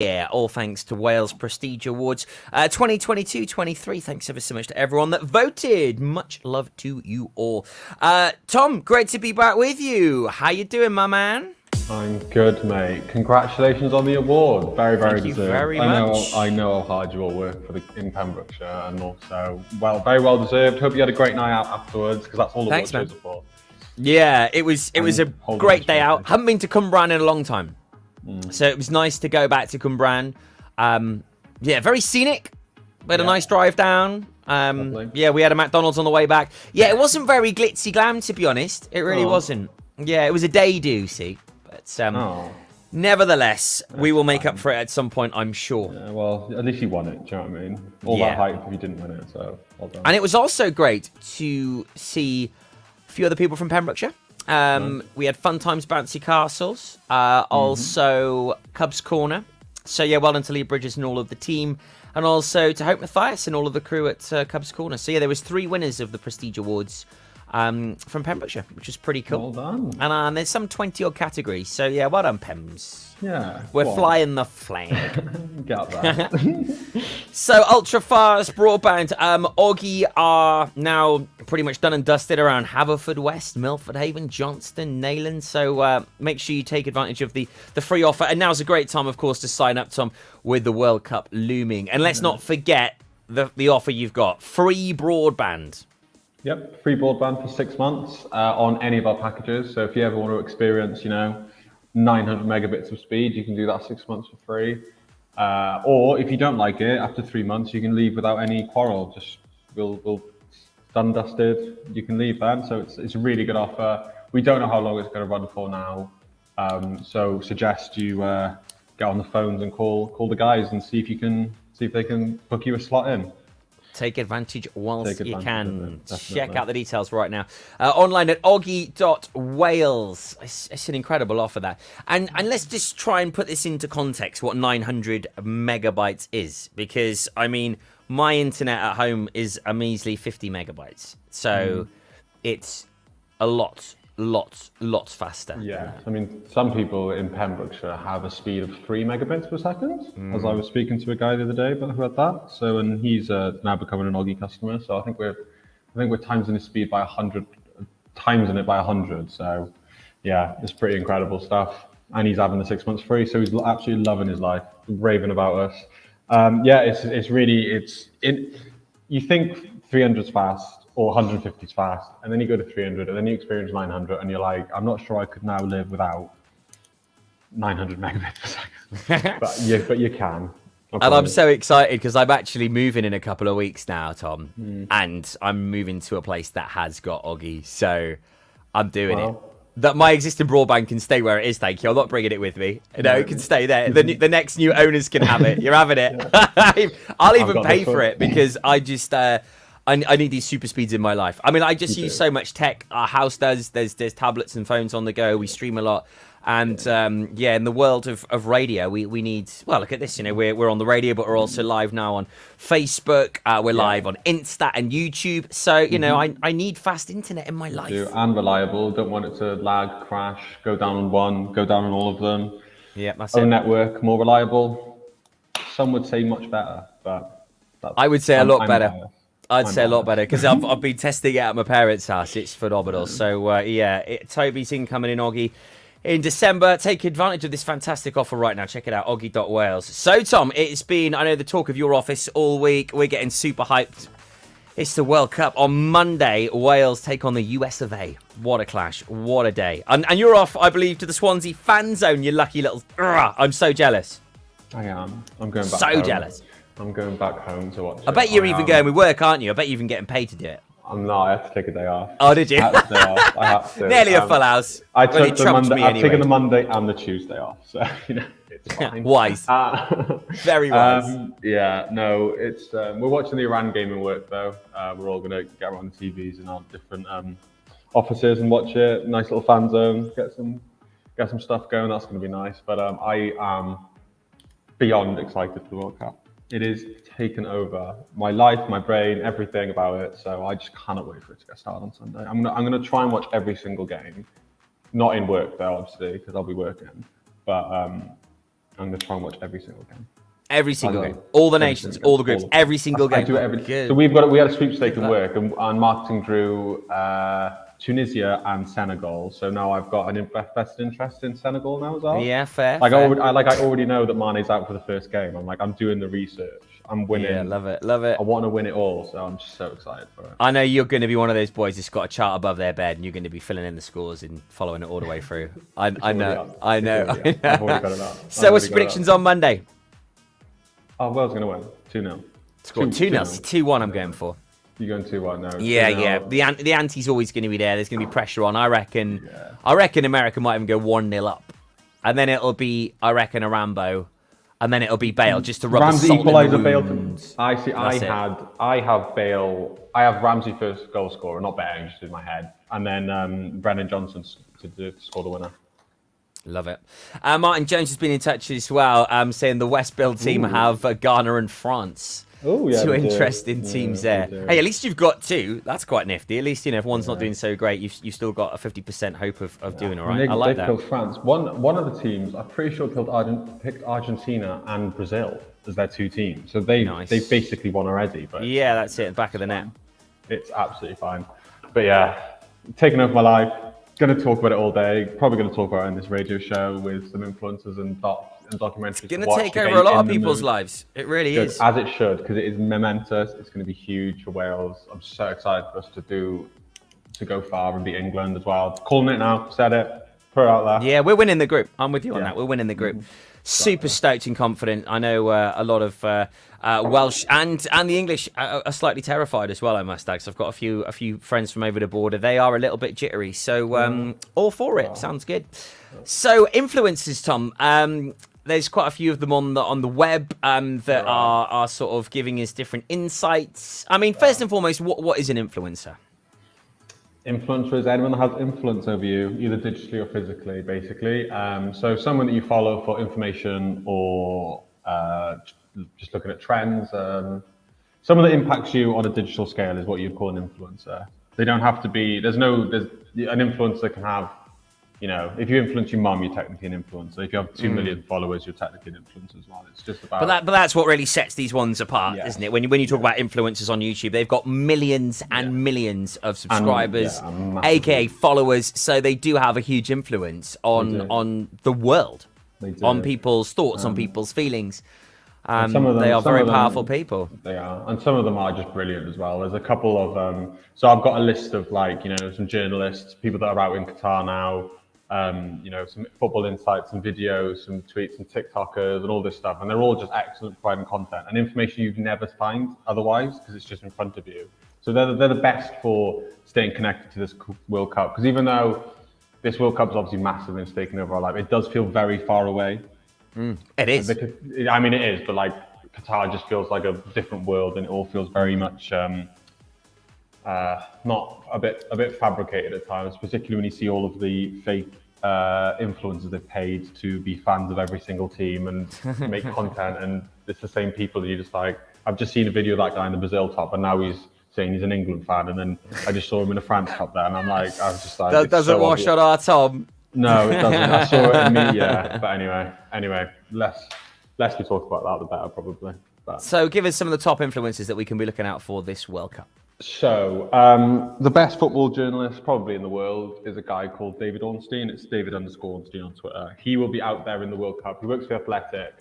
Yeah, all thanks to Wales Prestige Awards 2022-23. Thanks ever so much to everyone that voted. Much love to you all. Tom, great to be back with you. How you doing, my man? I'm good, mate. Congratulations on the award. Very, very Thank you deserved. very much. I know how hard you all work in Pembrokeshire, and also, very well deserved. Hope you had a great night out afterwards, because that's all the Thanks, award man. shows are for. Yeah, it was a great day out. Haven't been to Cwmbran in a long time. So it was nice to go back to Cwmbran. Yeah, very scenic. We had a nice drive down. Yeah, we had a McDonald's on the way back. Yeah, it wasn't very glitzy glam, to be honest. It really wasn't. Yeah, it was a day do, see. But nevertheless, we will make up for it at some point, I'm sure. Yeah, well, at least you won it, do you know what I mean? All that hype if you didn't win it, so well done. And it was also great to see a few other people from Pembrokeshire. We had Fun Times Bouncy Castles, also Cubs Corner. So yeah, well done to Lee Bridges and all of the team, and also to Hope Mathias and all of the crew at Cubs Corner. So yeah, there was 3 winners of the Prestige Awards from Pembrokeshire, which is pretty cool. Well done. And there's some 20-odd categories. So yeah, well done, Pems. Yeah. We're flying the flag. Get that. So ultra fast broadband. Oggy are now pretty much done and dusted around Haverfordwest, Milford Haven, Johnston, Nayland. So make sure you take advantage of the free offer. And now's a great time, of course, to sign up, Tom, with the World Cup looming. And let's not forget the offer you've got: free broadband. Yep, free broadband for 6 months on any of our packages. So if you ever want to experience, 900 megabits of speed, you can do that 6 months for free. Or if you don't like it, after 3 months, you can leave without any quarrel. Just we'll done dusted. You can leave then. So it's a really good offer. We don't know how long it's going to run for now. So suggest you get on the phones and call the guys and see if they can book you a slot in. Take advantage whilst you can. Definitely. Check out the details right now. Online at oggy.wales. It's an incredible offer, that. And let's just try and put this into context, what 900 megabytes is. Because, I mean, my internet at home is a measly 50 megabytes. So it's a lot faster. Yeah, I mean, some people in Pembrokeshire have a speed of 3 megabits per second, as I was speaking to a guy the other day who had that. So, and he's now becoming an Oggy customer. So I think we're timesing his speed by 100, timesing it by 100. So, yeah, it's pretty incredible stuff. And he's having the 6 months free, so he's absolutely loving his life, raving about us. Yeah, it's really. You think 300's fast, or 150 is fast, and then you go to 300, and then you experience 900, and you're like, I'm not sure I could now live without 900 megabits per second. but you can. And I'm so excited because I'm actually moving in a couple of weeks now, Tom, and I'm moving to a place that has got Oggy, so I'm doing it. That my existing broadband can stay where it is, thank you. I'm not bringing it with me. No, it can stay there. The next new owners can have it. You're having it. I'll even pay for it because I just... I need these super speeds in my life. I mean, I just use so much tech. Our house does. There's tablets and phones on the go. We stream a lot. And in the world of radio, we need... Well, look at this. We're on the radio, but we're also live now on Facebook. We're live on Insta and YouTube. So, I need fast internet in my life. And reliable. Don't want it to lag, crash, go down on one, go down on all of them. Yeah, that's it. Network, more reliable. Some would say much better, but... I would say a lot better. I'd say a lot better because I've been testing it at my parents' house. It's phenomenal. So, Toby's incoming in Oggy in December. Take advantage of this fantastic offer right now. Check it out, oggy.wales. So, Tom, it's been, I know, the talk of your office all week. We're getting super hyped. It's the World Cup. On Monday, Wales take on the US of A. What a clash. What a day. And you're off, I believe, to the Swansea fan zone, you lucky little... I'm so jealous. I am. I'm going back So home. Jealous. I'm going back home to watch it. I bet you're even going with work, aren't you? I bet you're even getting paid to do it. I'm not. I had to take a day off. Oh, did you? I had to. Nearly a full house. I've taken the Monday and the Tuesday off, so it's fine. Wise. Very wise. Yeah, no, it's we're watching the Iran game in work though. We're all gonna get around the TVs in our different offices and watch it. Nice little fan zone. Get some stuff going. That's gonna be nice. But I am beyond excited for the World Cup. It is taken over my life, my brain, everything about it. So I just cannot wait for it to get started on Sunday. I'm gonna try and watch every single game, not in work though, obviously, because I'll be working. But I'm going to try and watch every single game. Every single game, all the nations, all the groups, every single game. I do every. So we had a sweepstake in work, and marketing drew Tunisia and Senegal. So now I've got an vested interest in Senegal now as well. Yeah, fair. Like fair. I already know that Mane's out for the first game. I'm doing the research. I'm winning. Yeah, love it, love it. I want to win it all, so I'm just so excited for it. I know you're going to be one of those boys that's got a chart above their bed, and you're going to be filling in the scores and following it all the way through. I know. I've already got it out. So what's your predictions on Monday? Oh, Wales going to win 2-0. Score 2-0. 2-1. I'm going for. You're going 2-1 now. Yeah. The ante's always going to be there. There's going to be pressure on. I reckon America might even go 1-0 up, and then it'll be a Rambo, and then it'll be Bale just to rub Ramsey the salt equaliser in the Bale. wounds. I have Bale. I have Ramsey first goal scorer, not betting, just in my head, and then Brennan Johnson to score the winner. Love it. Martin Jones has been in touch as well, saying the West Build team have Ghana and France. Oh, yeah. Two interesting teams there. Hey, at least you've got two. That's quite nifty. At least, if one's not doing so great, you've still got a 50% hope of doing all right. I like that. They killed France. One of the teams, I'm pretty sure, picked Argentina and Brazil as their two teams. So they basically won already. But yeah, that's it. Back of the net. It's absolutely fine. But yeah, taking over my life. Going to talk about it all day. Probably going to talk about it in this radio show with some influencers and documentaries. It's going to take over a lot of people's lives. It really is. As it should, because it is momentous. It's going to be huge for Wales. I'm so excited for us to go far and beat England as well. Calling it now. Said it. Put it out there. Yeah, we're winning the group. I'm with you on that. We're winning the group. Super stoked and confident. I know a lot of Welsh and the English are slightly terrified as well, I must add. So I've got a few friends from over the border. They are a little bit jittery. So all for it. Sounds good. So influencers, Tom. There's quite a few of them on the web that are sort of giving us different insights. I mean, first and foremost, what is an influencer? Influencer is anyone that has influence over you, either digitally or physically, basically. So someone that you follow for information or just looking at trends. Someone that impacts you on a digital scale is what you'd call an influencer. They don't have to be, an influencer can have, if you influence your mum, you're technically an influencer. If you have 2 million followers, you're technically an influencer as well. It's just about. But that's what really sets these ones apart, isn't it? When you talk about influencers on YouTube, they've got millions and millions of subscribers, aka followers. So they do have a huge influence on the world, on people's thoughts, on people's feelings. They are very powerful people. They are, and some of them are just brilliant as well. There's a couple of so I've got a list of some journalists, people that are out in Qatar now. Some football insights and videos, some tweets and TikTokers and all this stuff. And they're all just excellent providing content and information you'd never find otherwise because it's just in front of you. So they're the best for staying connected to this World Cup. Because even though this World Cup is obviously massive and it's taken over our life, it does feel very far away. It is. I mean, it is, but Qatar just feels like a different world and it all feels very much not a bit fabricated at times, particularly when you see all of the fake influencers they've paid to be fans of every single team and make content, and it's the same people that you just like. I've just seen a video of that guy in the Brazil top, and now he's saying he's an England fan, and then I just saw him in a France top there, and I was just like, that doesn't wash on our Tom. No, it doesn't. I saw it in me, yeah. But anyway, less we talk about that, the better, probably. But. So give us some of the top influencers that we can be looking out for this World Cup. So the best football journalist probably in the world is a guy called David Ornstein. It's David_Ornstein on Twitter. He will be out there in the World Cup. He works for Athletic,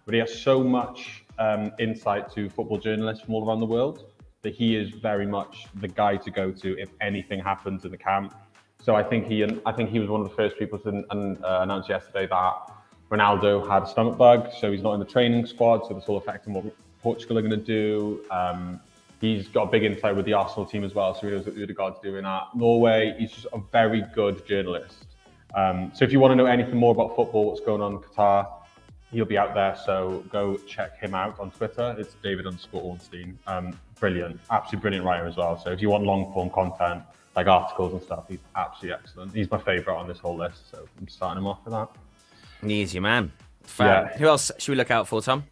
but he has so much insight to football journalists from all around the world that he is very much the guy to go to if anything happens in the camp. So I think he was one of the first people to announce yesterday that Ronaldo had a stomach bug, so he's not in the training squad. So this will affect what Portugal are going to do. He's got a big insight with the Arsenal team as well, so he knows what Odegaard's doing at Norway. He's just a very good journalist. So if you want to know anything more about football, what's going on in Qatar, he'll be out there. So go check him out on Twitter. It's David_Ornstein. Brilliant, absolutely brilliant writer as well. So if you want long form content, like articles and stuff, he's absolutely excellent. He's my favourite on this whole list, so I'm starting him off with that. Easy, man. Yeah. Who else should we look out for, Tom?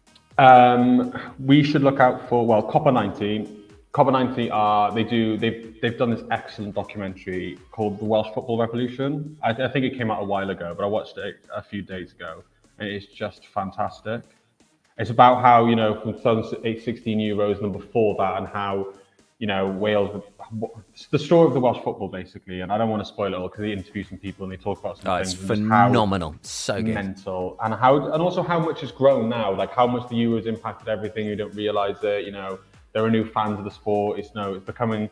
We should look out for Copper90. Copper90 they've done this excellent documentary called The Welsh Football Revolution. I think it came out a while ago, but I watched it a few days ago. and it's just fantastic. It's about how, from 2016 Euros and before that, and how, Wales, the story of the Welsh football, basically. And I don't want to spoil it all because they interview some people and they talk about some things. It's phenomenal. So good. Mental. And also how much has grown now, like how much the Euros impacted everything. You don't realise it, there are new fans of the sport. It's becoming,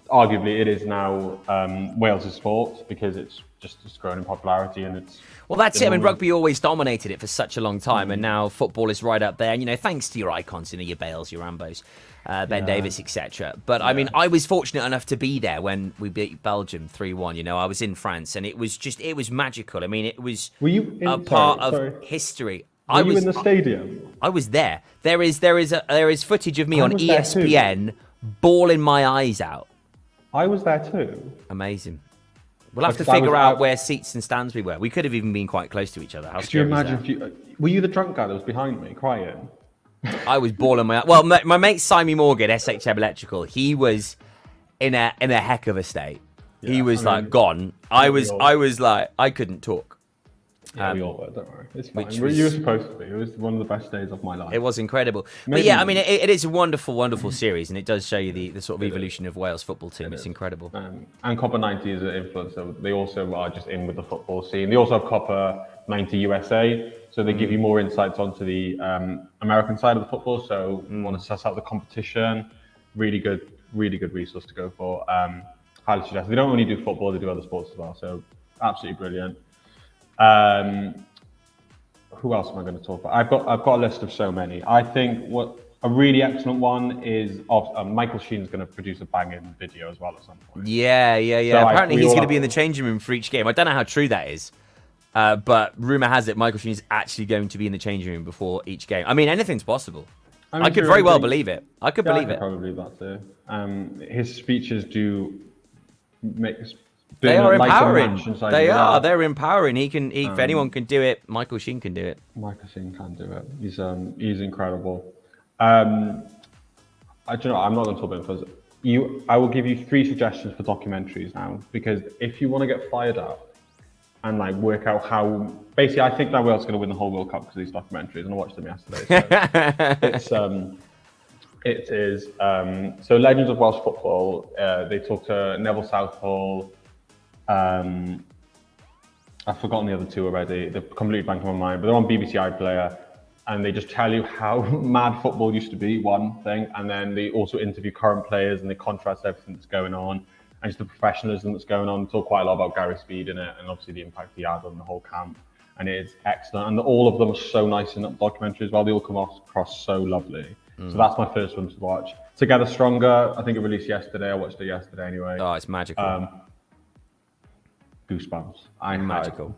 arguably it is now Wales' sport because it's grown in popularity and it's. Well, that's it. I mean, rugby always dominated it for such a long time, and now football is right up there. And thanks to your icons, your Bales, your Rambos, Ben Davies, etc. But I mean, I was fortunate enough to be there when we beat Belgium 3-1. I was in France, and it was magical. I mean, it was part of history. Were you in the stadium? I was there. There is footage of me on ESPN bawling my eyes out. I was there too. Amazing. We'll have to figure out where seats and stands we were. We could have even been quite close to each other. Could you imagine were you the drunk guy that was behind me crying? I was bawling my eyes. Well, my mate Simon Morgan, SHM Electrical, he was in a heck of a state. Yeah, he was gone. I was like, I couldn't talk. Yeah, we all were, don't worry. It's fine. You were supposed to be. It was one of the best days of my life. It was incredible. But yeah, I mean, it is a wonderful, wonderful series, and it does show you the sort of evolution of Wales football team. It's incredible. And Copper 90 is an influencer. They also are just in with the football scene. They also have Copper 90 USA, so they give you more insights onto the American side of the football. So you want to suss out the competition. Really good resource to go for. Highly suggest. They don't only do football; they do other sports as well. So absolutely brilliant. Who else am I going to talk about? I've got a list of so many. I think what a really excellent one is Michael Sheen's going to produce a banging video as well at some point. Yeah. So apparently he's going to be in the changing room for each game. I don't know how true that is, but rumor has it Michael Sheen is actually going to be in the changing room before each game. I mean, anything's possible. I could very well believe it. I could believe it. Probably that too. His speeches do make. They are empowering. They are. They're empowering. If anyone can do it, Michael Sheen can do it. Michael Sheen can do it. He's incredible. I'm not going to talk about it. I will give you 3 suggestions for documentaries now, because if you want to get fired up and work out how, basically, I think that Wales going to win the whole World Cup because of these documentaries, and I watched them yesterday. So it is. So Legends of Welsh Football. They talk to Neville Southall. I've forgotten the other 2 already. They're completely blank on my mind, but they're on BBC iPlayer, and they just tell you how mad football used to be, one thing, and then they also interview current players and they contrast everything that's going on and just the professionalism that's going on. They talk quite a lot about Gary Speed in it and obviously the impact he had on the whole camp, and it is excellent. And all of them are so nice in that documentary as well. They all come across so lovely. So that's my first one to watch. Together Stronger, I think it released yesterday. I watched it yesterday anyway. Oh, it's magical. Goosebumps. I had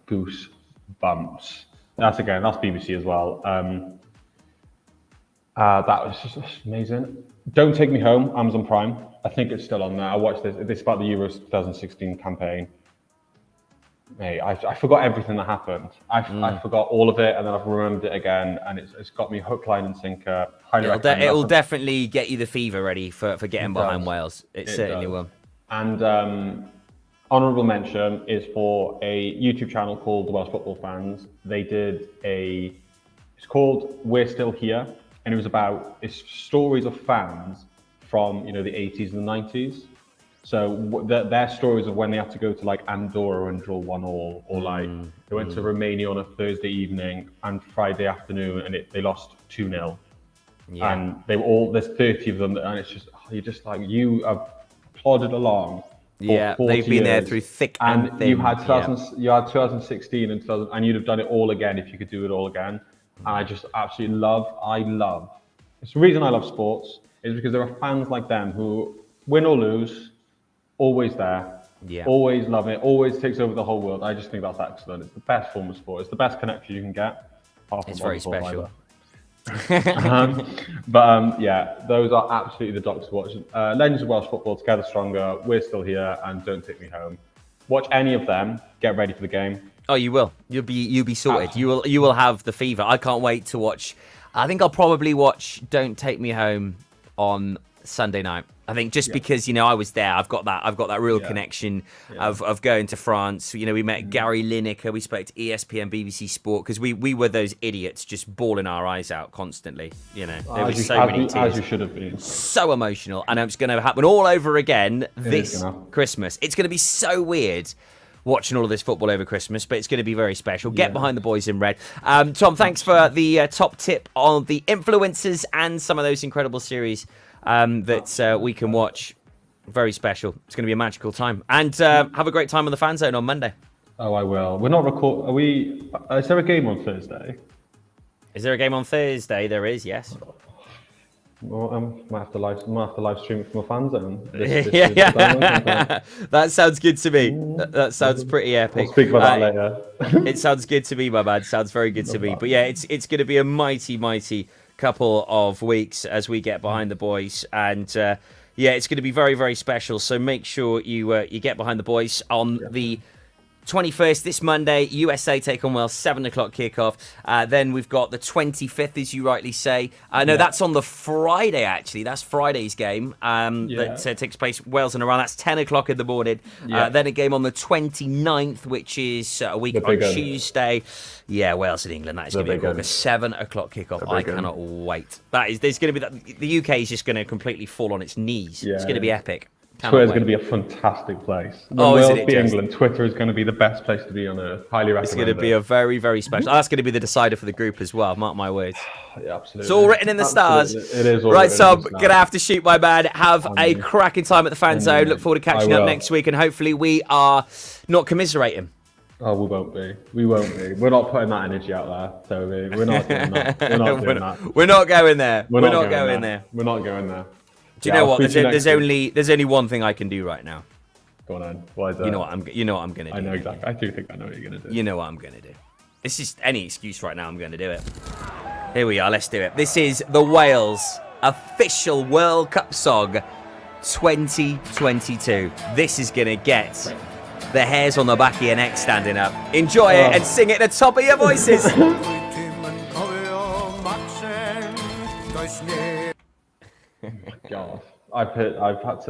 goosebumps. That's BBC as well. That was just amazing. Don't Take Me Home, Amazon Prime. I think it's still on there. I watched this. It's about the Euros 2016 campaign. Mate, I forgot everything that happened. I forgot all of it, and then I've remembered it again, and it's got me hook, line, and sinker. It'll definitely get you the fever ready for getting behind Wales. It certainly will. And honourable mention is for a YouTube channel called The Welsh Football Fans. They did it's called We're Still Here, and it's stories of fans from the 80s and the 90s. So their stories of when they had to go to Andorra and draw 1-1, or they went to Romania on a Thursday evening and Friday afternoon and they lost 2-0. Yeah. And there's 30 of them, and it's just you have plodded along. Yeah, they've been there through thick and thin. You had 2016 and you'd have done it all again if you could do it all again. And I just absolutely love. It's the reason I love sports is because there are fans like them who win or lose, always there, always love it, always takes over the whole world. I just think that's excellent. It's the best form of sport. It's the best connection you can get. It's very special. Yeah, those are absolutely the docs to watch. Legends of Welsh Football, Together Stronger, We're Still Here, and Don't Take Me Home. Watch any of them. Get ready for the game. Oh, you will. You'll be sorted. Absolutely. You will have the fever. I can't wait to watch. I think I'll probably watch Don't Take Me Home on Sunday night. I think just because, you know, I was there, I've got that real connection of going to France. You know, we met Gary Lineker, we spoke to ESPN, BBC Sport, because we were those idiots just bawling our eyes out constantly. You know, there was so many tears. As you should have been. So emotional, and it's going to happen all over again this Christmas. It's going to be so weird watching all of this football over Christmas, but it's going to be very special. Get behind the boys in red. Tom, thanks for the top tip on the influencers and some of those incredible series that we can watch. Very special. It's going to be a magical time. And have a great time on the Fan Zone on Monday. Oh, I will. We're not record. Are we? Is there a game on Thursday? Is there a game on Thursday? There is, yes. Well, I might have to live stream it from a Fan Zone. That sounds good to me. That sounds pretty epic. I'll speak about that later. It sounds good to me, my man. Sounds very good to me. But yeah, it's going to be a mighty couple of weeks as we get behind the boys, and it's going to be very, very special. So make sure you get behind the boys on the 21st, this Monday. USA take on Wales, 7 o'clock kickoff. Then we've got the 25th, as you rightly say. No, that's on the Friday, actually. That's Friday's game that takes place Wales and Iran. That's 10 o'clock in the morning. Then a game on the 29th, which is a week on Tuesday. Yeah, Wales and England. That is going to be a 7 o'clock kickoff. I cannot wait. There's going to be the UK is just going to completely fall on its knees. It's going to be epic. Twitter is going to be a fantastic place. When Wales beat England, Twitter is going to be the best place to be on earth. Highly recommend it. It's going to be a very, very special. That's going to be the decider for the group as well. Mark my words. Yeah, absolutely. It's all written in the stars. It is all right, so I'm going to have to shoot, my man. Have a cracking time at the Fan Zone. Look forward to catching up next week, and hopefully we are not commiserating. Oh, we won't be. We won't be. We're not putting that energy out there, Toby. We're not doing that. We're not doing that. We're not going there. We're not going there. We're not going there. Do you know what? There's only one thing I can do right now. Go on. What is it? You know what I'm going to do. I know exactly. I do think I know what you're going to do. You know what I'm going to do. It's just any excuse right now. I'm going to do it. Here we are. Let's do it. This is the Wales official World Cup song 2022. This is going to get the hairs on the back of your neck standing up. Enjoy it and sing it at the top of your voices. God, I've had to